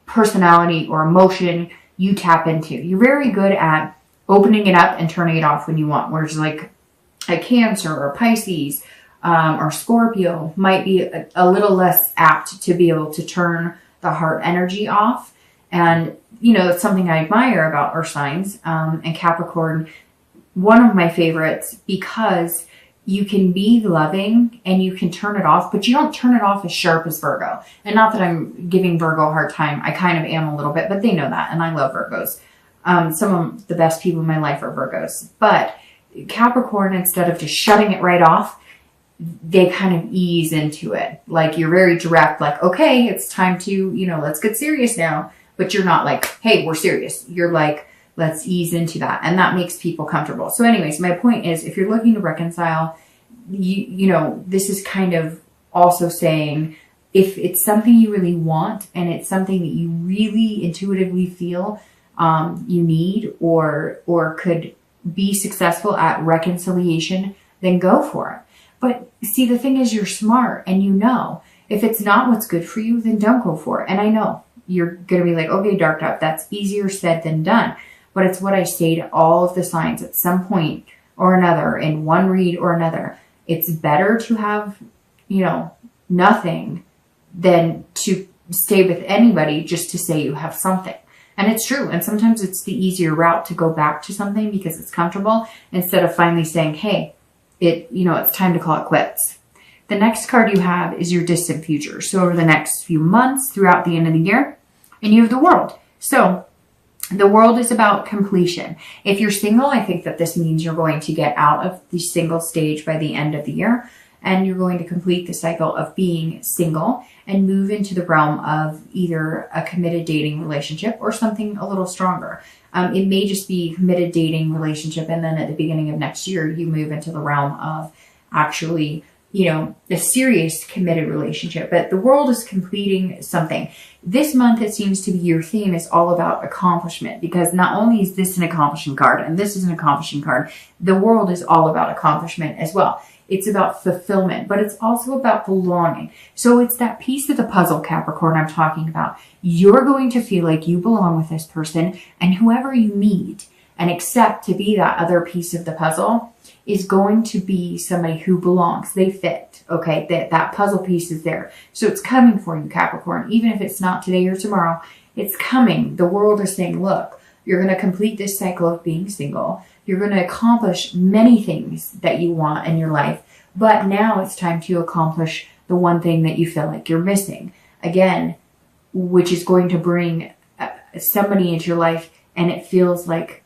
personality or emotion you tap into. You're very good at opening it up and turning it off when you want. Whereas like a Cancer or Pisces or Scorpio might be a little less apt to be able to turn the heart energy off. And, you know, it's something I admire about our signs. And Capricorn, one of my favorites, because you can be loving and you can turn it off, but you don't turn it off as sharp as Virgo. And not that I'm giving Virgo a hard time. I kind of am a little bit, but they know that. And I love Virgos. Some of the best people in my life are Virgos. But Capricorn, instead of just shutting it right off, they kind of ease into it. Like you're very direct, like, okay, it's time to, you know, let's get serious now. But you're not like, hey, we're serious. You're like, let's ease into that. And that makes people comfortable. So anyways, my point is, if you're looking to reconcile, you know, this is kind of also saying, if it's something you really want and it's something that you really intuitively feel you need or could be successful at reconciliation, then go for it. But see, the thing is, you're smart and you know, if it's not what's good for you, then don't go for it. And I know you're going to be like, okay, Dark Dove, that's easier said than done. But it's what I say to all of the signs at some point or another, in one read or another. It's better to have, you know, nothing than to stay with anybody just to say you have something. And it's true. And sometimes it's the easier route to go back to something because it's comfortable, instead of finally saying, hey, it's time to call it quits. The next card you have is your distant future. So over the next few months, throughout the end of the year, and you have the World. So the World is about completion. If you're single, I think that this means you're going to get out of the single stage by the end of the year, and you're going to complete the cycle of being single and move into the realm of either a committed dating relationship or something a little stronger. It may just be committed dating relationship, and then at the beginning of next year, you move into the realm of actually, you know, a serious committed relationship. But the World is completing something. This month, it seems to be your theme is all about accomplishment, because not only is this an accomplishing card and this is an accomplishing card, the World is all about accomplishment as well. It's about fulfillment, but it's also about belonging. So it's that piece of the puzzle, Capricorn, I'm talking about. You're going to feel like you belong with this person, and whoever you meet and accept to be that other piece of the puzzle is going to be somebody who belongs. They fit, okay? That puzzle piece is there. So it's coming for you, Capricorn. Even if it's not today or tomorrow, it's coming. The World is saying, look, you're going to complete this cycle of being single. You're going to accomplish many things that you want in your life. But now it's time to accomplish the one thing that you feel like you're missing. Again, which is going to bring somebody into your life, and it feels like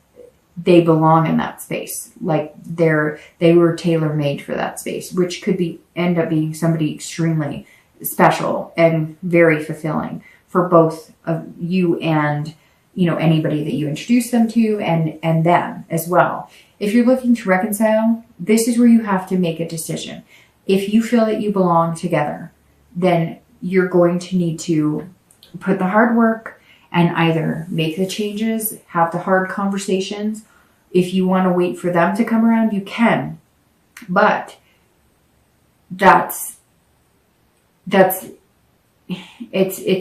they belong in that space. Like they were tailor-made for that space, which could end up being somebody extremely special and very fulfilling for both of you and, you know, anybody that you introduce them to and them as well. If you're looking to reconcile, this is where you have to make a decision. If you feel that you belong together, then you're going to need to put the hard work and either make the changes, have the hard conversations. If you want to wait for them to come around, you can. But it's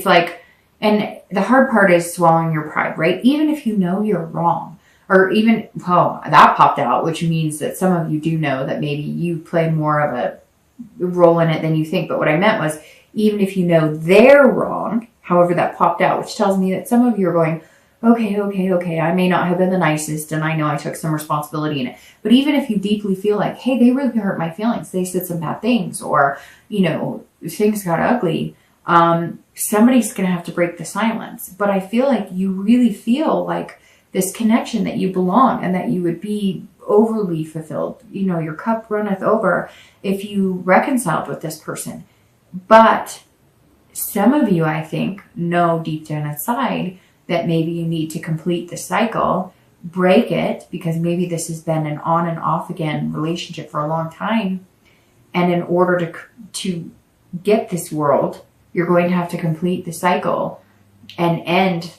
like, and the hard part is swallowing your pride, right? Even if you know you're wrong, or even, oh, that popped out, which means that some of you do know that maybe you play more of a role in it than you think. But what I meant was, even if you know they're wrong, however that popped out, which tells me that some of you are going, okay, I may not have been the nicest, and I know I took some responsibility in it. But even if you deeply feel like, hey, they really hurt my feelings, they said some bad things, or, you know, things got ugly, somebody's going to have to break the silence. But I feel like you really feel like this connection, that you belong and that you would be overly fulfilled. You know, your cup runneth over if you reconciled with this person. But some of you, I think, know deep down inside that maybe you need to complete the cycle, break it, because maybe this has been an on and off again relationship for a long time. And in order to get this World, you're going to have to complete the cycle and end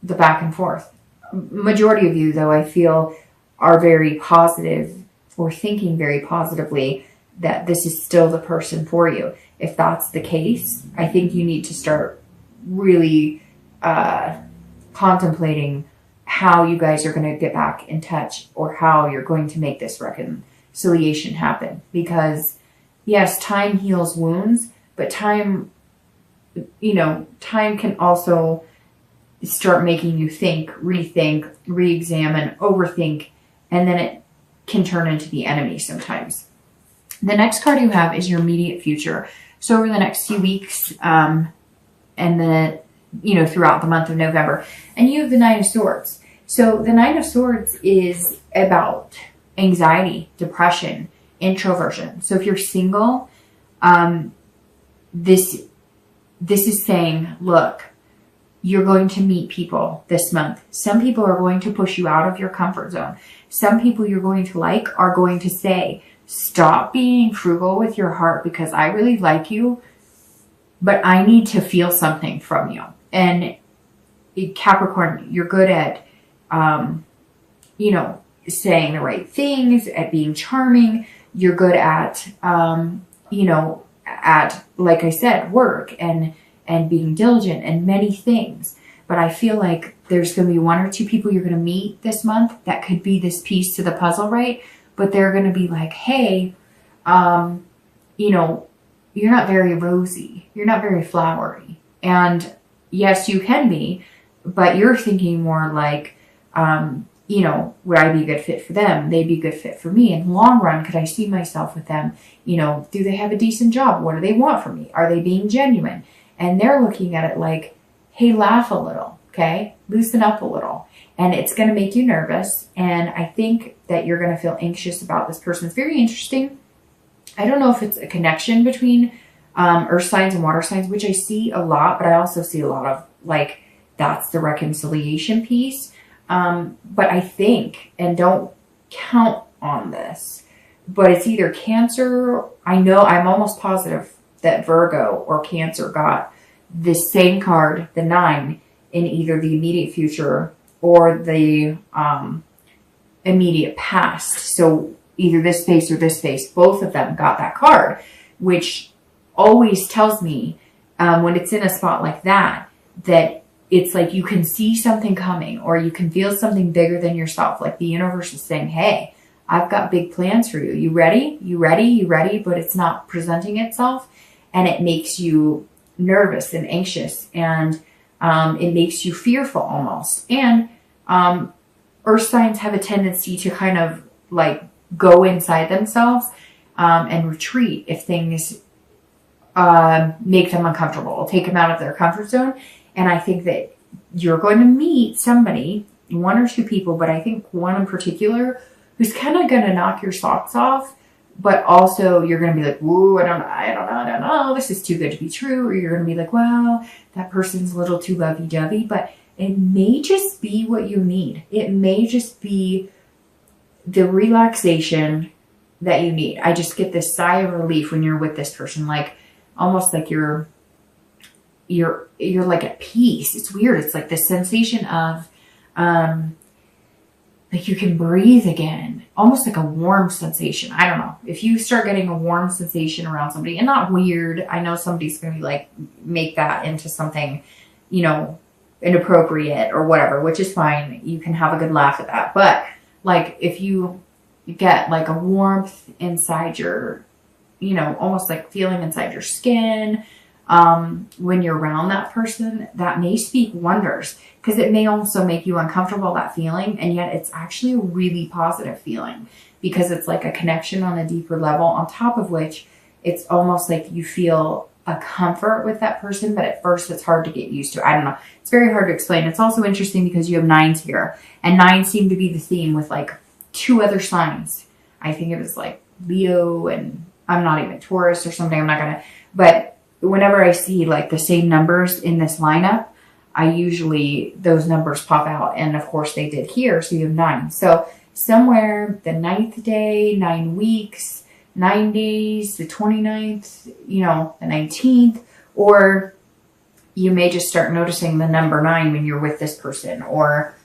the back and forth. Majority of you, though, I feel are very positive or thinking very positively that this is still the person for you. If that's the case, I think you need to start really contemplating how you guys are going to get back in touch or how you're going to make this reconciliation happen. Because yes, time heals wounds, but time can also start making you think, rethink, re-examine, overthink, and then it can turn into the enemy sometimes. The next card you have is your immediate future. So over the next few weeks, and then, throughout the month of November, and you have the Nine of Swords. So the Nine of Swords is about anxiety, depression, introversion. So if you're single, this is saying, look, you're going to meet people this month. Some people are going to push you out of your comfort zone. Some people you're going to like are going to say, stop being frugal with your heart because I really like you, but I need to feel something from you. And Capricorn, you're good at, saying the right things, at being charming. You're good at, like I said, work and being diligent and many things. But I feel like there's going to be one or two people you're going to meet this month that could be this piece to the puzzle, right? But they're going to be like, hey, you're not very rosy. You're not very flowery. And yes, you can be, but you're thinking more like, would I be a good fit for them? They'd be a good fit for me. In the long run, could I see myself with them? Do they have a decent job? What do they want from me? Are they being genuine? And they're looking at it like, hey, laugh a little, okay? Loosen up a little. And it's going to make you nervous. And I think that you're going to feel anxious about this person. It's very interesting. I don't know if it's a connection between earth signs and water signs, which I see a lot, but I also see a lot of like, that's the reconciliation piece. But I think, and don't count on this, but it's either Cancer. I'm almost positive that Virgo or Cancer got the same card, the 9, in either the immediate future or the immediate past. So either this face or this face, both of them got that card, which always tells me when it's in a spot like that, that it's like you can see something coming or you can feel something bigger than yourself. Like the universe is saying, hey, I've got big plans for you. You ready? You ready? You ready? But it's not presenting itself. And it makes you nervous and anxious. And it makes you fearful almost. And earth signs have a tendency to kind of like go inside themselves and retreat if things make them uncomfortable. It'll take them out of their comfort zone. And I think that you're going to meet somebody, one or two people, but I think one in particular who's kind of going to knock your socks off, but also you're going to be like, whoa, I don't know, this is too good to be true. Or you're going to be like, well, that person's a little too lovey-dovey, but it may just be what you need. It may just be the relaxation that you need. I just get this sigh of relief when you're with this person, like almost like you're like at peace. It's weird. It's like this sensation of, like you can breathe again, almost like a warm sensation. I don't know. If you start getting a warm sensation around somebody, and not weird, I know somebody's going to be like, make that into something, inappropriate or whatever, which is fine. You can have a good laugh at that. But like, if you get like a warmth inside your, almost like feeling inside your skin, when you're around that person, that may speak wonders, because it may also make you uncomfortable, that feeling, and yet it's actually a really positive feeling because it's like a connection on a deeper level, on top of which it's almost like you feel a comfort with that person, but at first it's hard to get used to. I don't know. It's very hard to explain. It's also interesting because you have 9s here, and 9s seem to be the theme with like 2 other signs. I think it was like Leo, and I'm not even Taurus or something. I'm not going to, but whenever I see like the same numbers in this lineup, those numbers pop out. And of course they did here. So you have 9. So somewhere the 9th day, 9 weeks, 9 days, the 29th, the 19th, or you may just start noticing the number 9 when you're with this person, or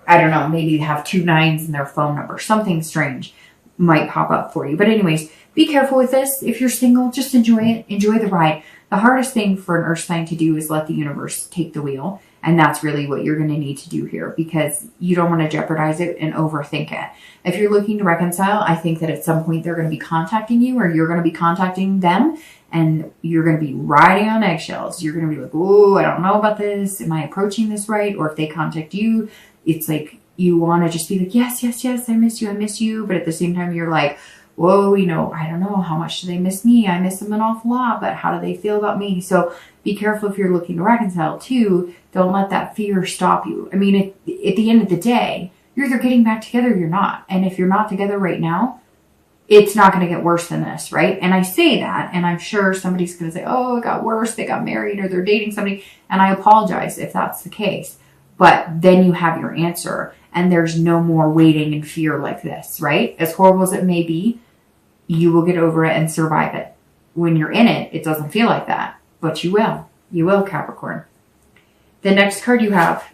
I don't know, maybe you have 2 9s in their phone number. Something strange might pop up for you. But anyways, be careful with this. If you're single, just enjoy it. Enjoy the ride. The hardest thing for an earth sign to do is let the universe take the wheel. And that's really what you're going to need to do here, because you don't want to jeopardize it and overthink it. If you're looking to reconcile, I think that at some point they're going to be contacting you, or you're going to be contacting them, and you're going to be riding on eggshells. You're going to be like, oh, I don't know about this. Am I approaching this right? Or if they contact you, it's like you want to just be like, yes, yes, yes, I miss you, I miss you. But at the same time, you're like, whoa, you know, I don't know, how much do they miss me? I miss them an awful lot, but how do they feel about me? So be careful if you're looking to reconcile too. Don't let that fear stop you. I mean, at the end of the day, you're either getting back together or you're not. And if you're not together right now, it's not going to get worse than this, right? And I say that, and I'm sure somebody's going to say, oh, it got worse. They got married or they're dating somebody. And I apologize if that's the case. But then you have your answer, and there's no more waiting in fear like this, right? As horrible as it may be, you will get over it and survive it. When you're in it, it doesn't feel like that, but you will. You will, Capricorn. The next card you have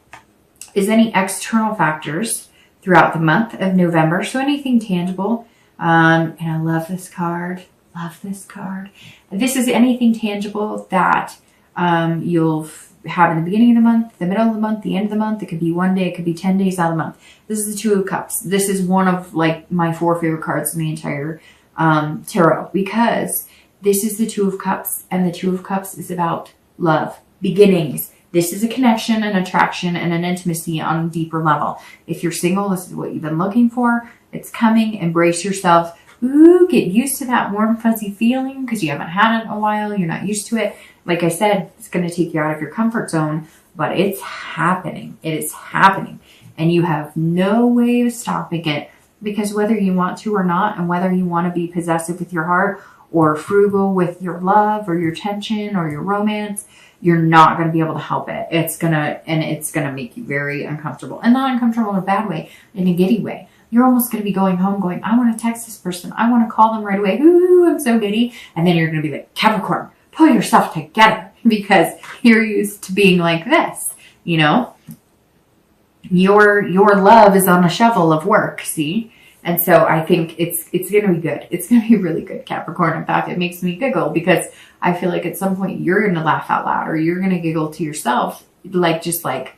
is any external factors throughout the month of November. So anything tangible. And I love this card. Love this card. This is anything tangible that you'll have in the beginning of the month, the middle of the month, the end of the month. It could be one day. It could be 10 days out of the month. This is the Two of Cups. This is one of like my 4 favorite cards in the entire tarot, because this is the Two of Cups, and the Two of Cups is about love, beginnings. This is a connection, an attraction, and an intimacy on a deeper level. If you're single, this is what you've been looking for. It's coming. Embrace yourself. Ooh, get used to that warm, fuzzy feeling, because you haven't had it in a while. You're not used to it. Like I said, it's going to take you out of your comfort zone, but it's happening. It is happening, and you have no way of stopping it. Because whether you want to or not, and whether you want to be possessive with your heart or frugal with your love or your tension or your romance, you're not going to be able to help it. It's going to make you very uncomfortable, and not uncomfortable in a bad way, in a giddy way. You're almost going to be going home going, I want to text this person. I want to call them right away. Ooh, I'm so giddy. And then you're going to be like, Capricorn, pull yourself together, because you're used to being like this, you know? Your love is on a shovel of work, see? And so I think it's going to be good. It's going to be really good, Capricorn. In fact, it makes me giggle, because I feel like at some point you're going to laugh out loud, or you're going to giggle to yourself. Like, just like,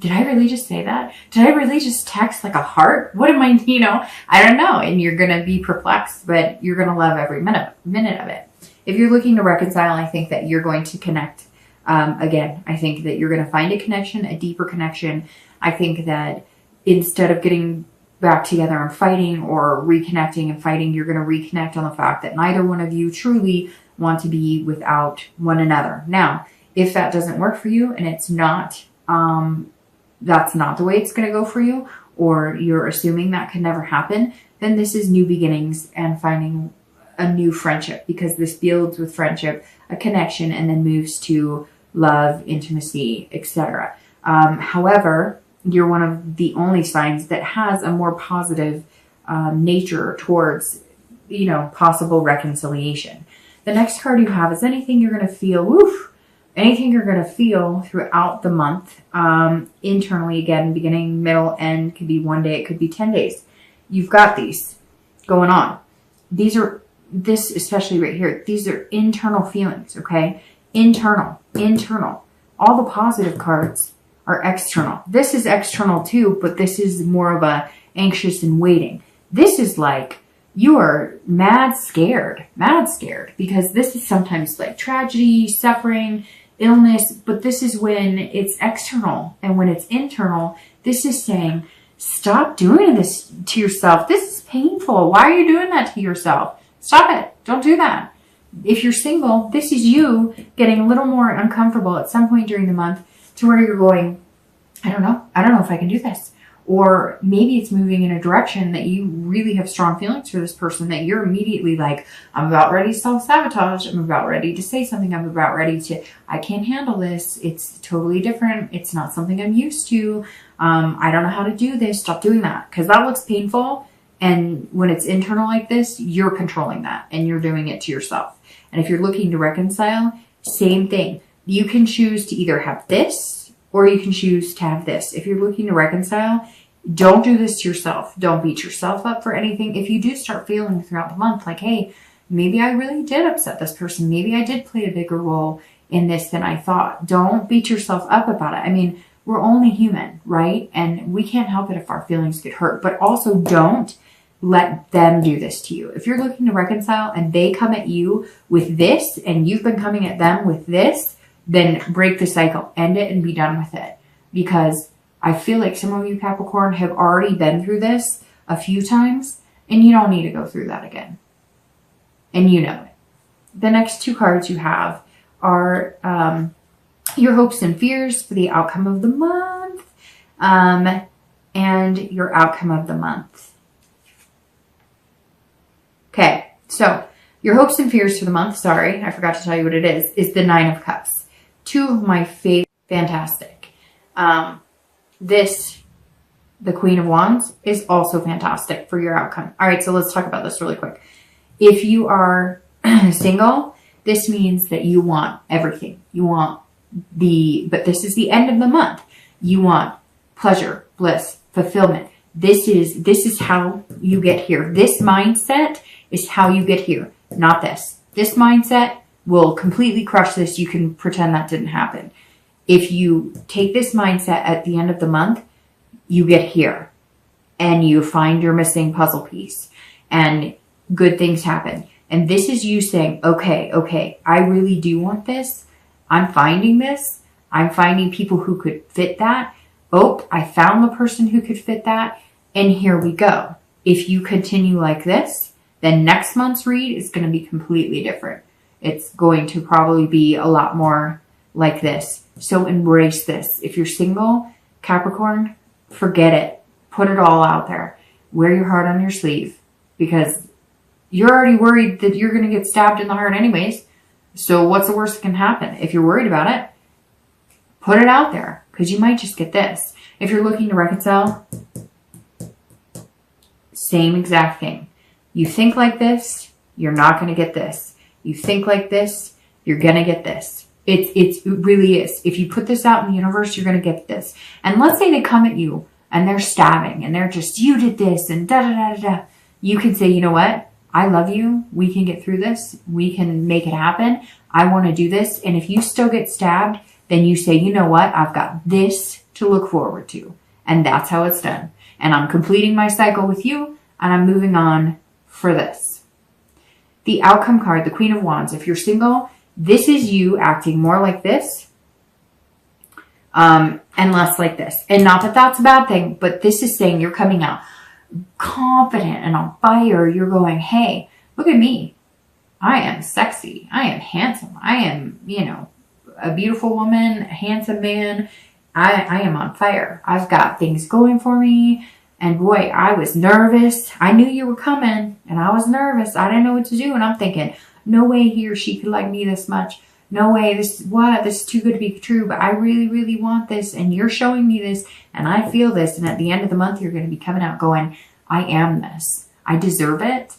did I really just say that? Did I really just text like a heart? What am I, you know? I don't know. And you're going to be perplexed, but you're going to love every minute of it. If you're looking to reconcile, I think that you're going to connect. Again, I think that you're going to find a connection, a deeper connection. I think that instead of getting back together and fighting, or reconnecting and fighting, you're going to reconnect on the fact that neither one of you truly want to be without one another. Now, if that doesn't work for you, and it's not, that's not the way it's going to go for you, or you're assuming that could never happen, then this is new beginnings and finding a new friendship, because this builds with friendship, a connection, and then moves to love, intimacy, etc. However, you're one of the only signs that has a more positive nature towards, you know, possible reconciliation. The next card you have is anything you're going to feel, anything you're going to feel throughout the month, internally, again, beginning, middle, end. Could be one day, it could be 10 days. You've got these going on. This especially right here, these are internal feelings, okay? Internal. All the positive cards are external. This is external too, but this is more of a anxious and waiting. This is like you are mad scared, because this is sometimes like tragedy, suffering, illness, but this is when it's external. And when it's internal, this is saying, stop doing this to yourself. This is painful. Why are you doing that to yourself? Stop it. Don't do that. If you're single, this is you getting a little more uncomfortable at some point during the month, to where you're going, I don't know if I can do this. Or maybe it's moving in a direction that you really have strong feelings for this person, that you're immediately like, I'm about ready to self-sabotage. I'm about ready to say something. I'm about ready to, I can't handle this. It's totally different. It's not something I'm used to. I don't know how to do this. Stop doing that, because that looks painful. And when it's internal like this, you're controlling that, and you're doing it to yourself. And if you're looking to reconcile, same thing. You can choose to either have this, or you can choose to have this. If you're looking to reconcile, don't do this to yourself. Don't beat yourself up for anything. If you do start feeling throughout the month like, hey, maybe I really did upset this person. Maybe I did play a bigger role in this than I thought. Don't beat yourself up about it. I mean, we're only human, right? And we can't help it if our feelings get hurt, but also don't let them do this to you. If you're looking to reconcile and they come at you with this and you've been coming at them with this, then break the cycle, end it and be done with it. Because I feel like some of you Capricorn have already been through this a few times and you don't need to go through that again. And you know it. The next two cards you have are your hopes and fears for the outcome of the month and your outcome of the month. Okay, so your hopes and fears for the month, sorry, I forgot to tell you what it is the Nine of Cups. Two of my favorite, fantastic. The Queen of Wands is also fantastic for your outcome. All right, so let's talk about this really quick. If you are single, this means that you want everything. You want but this is the end of the month. You want pleasure, bliss, fulfillment. This is how you get here. This mindset is how you get here, not this. This mindset will completely crush this. You can pretend that didn't happen. If you take this mindset at the end of the month, you get here and you find your missing puzzle piece and good things happen. And this is you saying, okay, I really do want this. I'm finding this. I'm finding people who could fit that. Oh, I found the person who could fit that. And here we go. If you continue like this, then next month's read is going to be completely different. It's going to probably be a lot more like this. So embrace this. If you're single, Capricorn, forget it. Put it all out there. Wear your heart on your sleeve because you're already worried that you're going to get stabbed in the heart anyways. So what's the worst that can happen? If you're worried about it, put it out there because you might just get this. If you're looking to reconcile, same exact thing. You think like this, you're not going to get this. You think like this, you're going to get this. It really is. If you put this out in the universe, you're going to get this. And let's say they come at you and they're stabbing and they're just, you did this and da da da da da. You can say, you know what? I love you. We can get through this. We can make it happen. I want to do this. And if you still get stabbed, then you say, you know what? I've got this to look forward to. And that's how it's done. And I'm completing my cycle with you and I'm moving on for this. The outcome card, the Queen of Wands. If you're single, this is you acting more like this and less like this. And not that that's a bad thing, but this is saying you're coming out confident and on fire. You're going, hey, look at me. I am sexy. I am handsome. I am, a beautiful woman, a handsome man. I am on fire. I've got things going for me. And boy, I was nervous. I knew you were coming and I was nervous. I didn't know what to do. And I'm thinking, no way he or she could like me this much. No way. This is too good to be true. But I really, really want this. And you're showing me this. And I feel this. And at the end of the month, you're going to be coming out going, I am this. I deserve it.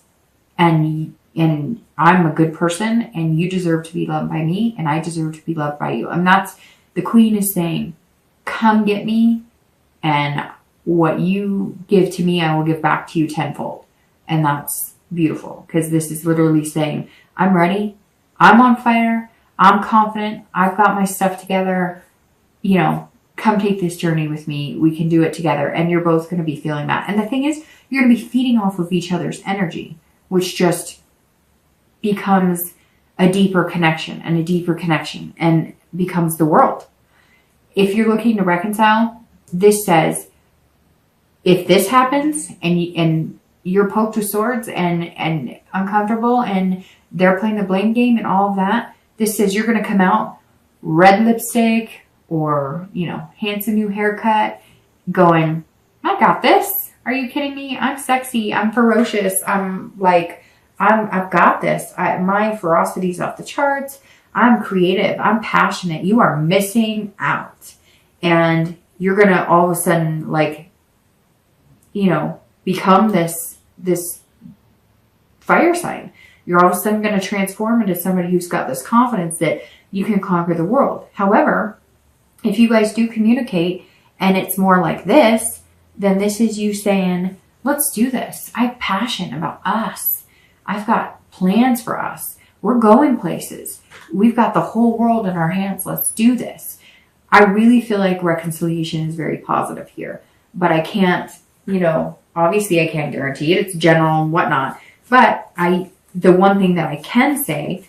And I'm a good person. And you deserve to be loved by me. And I deserve to be loved by you. And that's, the Queen is saying, come get me. And what you give to me, I will give back to you tenfold. And that's beautiful. Because this is literally saying, I'm ready. I'm on fire. I'm confident. I've got my stuff together. Come take this journey with me. We can do it together. And you're both going to be feeling that. And the thing is, you're going to be feeding off of each other's energy, which just becomes a deeper connection and a deeper connection and becomes the world. If you're looking to reconcile, this says, if this happens and you're poked with swords and uncomfortable and they're playing the blame game and all of that, this says you're going to come out red lipstick or, handsome new haircut going, I got this. Are you kidding me? I'm sexy. I'm ferocious. I've got this. My ferocity's off the charts. I'm creative. I'm passionate. You are missing out. And you're going to all of a sudden become this fire sign. You're all of a sudden going to transform into somebody who's got this confidence that you can conquer the world. However, if you guys do communicate and it's more like this, then this is you saying, let's do this. I have passion about us. I've got plans for us. We're going places. We've got the whole world in our hands. Let's do this. I really feel like reconciliation is very positive here, but I can't, obviously I can't guarantee it. It's general and whatnot. But the one thing that I can say